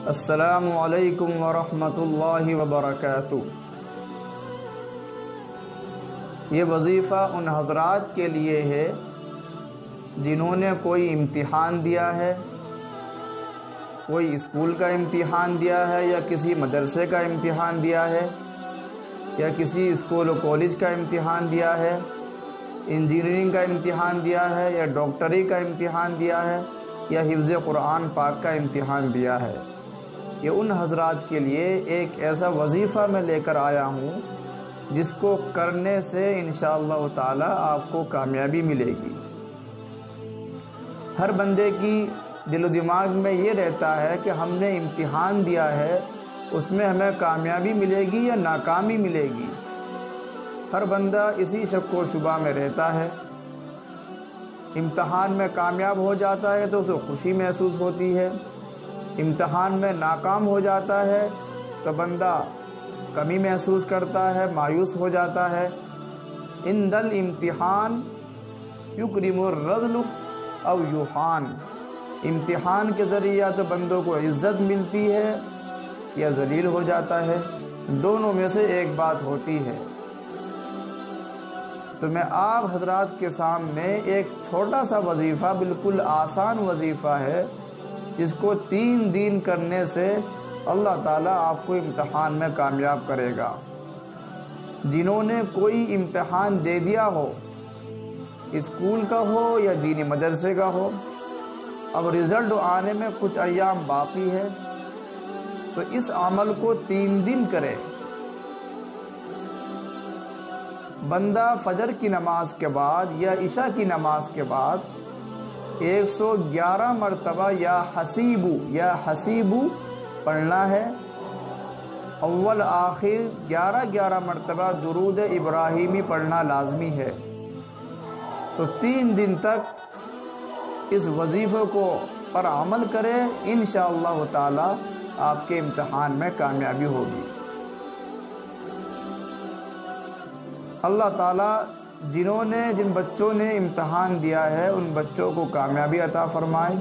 السلام علیکم ورحمۃ اللہ وبرکاتہ۔ یہ وظیفہ ان حضرات کے لیے ہے جنہوں نے کوئی امتحان دیا ہے، کوئی اسکول کا امتحان دیا ہے یا کسی مدرسے کا امتحان دیا ہے یا کسی اسکول و کالج کا امتحان دیا ہے، انجینئرنگ کا امتحان دیا ہے یا ڈاکٹری کا امتحان دیا ہے یا حفظ قرآن پاک کا امتحان دیا ہے۔ یہ ان حضرات کے لیے ایک ایسا وظیفہ میں لے کر آیا ہوں جس کو کرنے سے انشاءاللہ تعالی آپ کو کامیابی ملے گی۔ ہر بندے کی دل و دماغ میں یہ رہتا ہے کہ ہم نے امتحان دیا ہے، اس میں ہمیں کامیابی ملے گی یا ناکامی ملے گی۔ ہر بندہ اسی شک و شبہ میں رہتا ہے۔ امتحان میں کامیاب ہو جاتا ہے تو اسے خوشی محسوس ہوتی ہے، امتحان میں ناکام ہو جاتا ہے تو بندہ کمی محسوس کرتا ہے، مایوس ہو جاتا ہے۔ عند الامتحان یکرم الرجل او یوحان، امتحان کے ذریعے یا تو بندوں کو عزت ملتی ہے یا ذلیل ہو جاتا ہے، دونوں میں سے ایک بات ہوتی ہے۔ تو میں آپ حضرات کے سامنے ایک چھوٹا سا وظیفہ، بالکل آسان وظیفہ ہے، جس کو 3 دن کرنے سے اللہ تعالیٰ آپ کو امتحان میں کامیاب کرے گا۔ جنہوں نے کوئی امتحان دے دیا ہو، اسکول کا ہو یا دینی مدرسے کا ہو، اب رزلٹ آنے میں کچھ ایام باقی ہے، تو اس عمل کو 3 دن کرے۔ بندہ فجر کی نماز کے بعد یا عشاء کی نماز کے بعد 111 مرتبہ یا حسیبو پڑھنا ہے۔ اول آخر 11 مرتبہ درود ابراہیمی پڑھنا لازمی ہے۔ تو 3 دن تک اس وظیفے کو پر عمل کرے، انشاءاللہ تعالی آپ کے امتحان میں کامیابی ہوگی۔ اللہ تعالیٰ جن بچوں نے امتحان دیا ہے ان بچوں کو کامیابی عطا فرمائے۔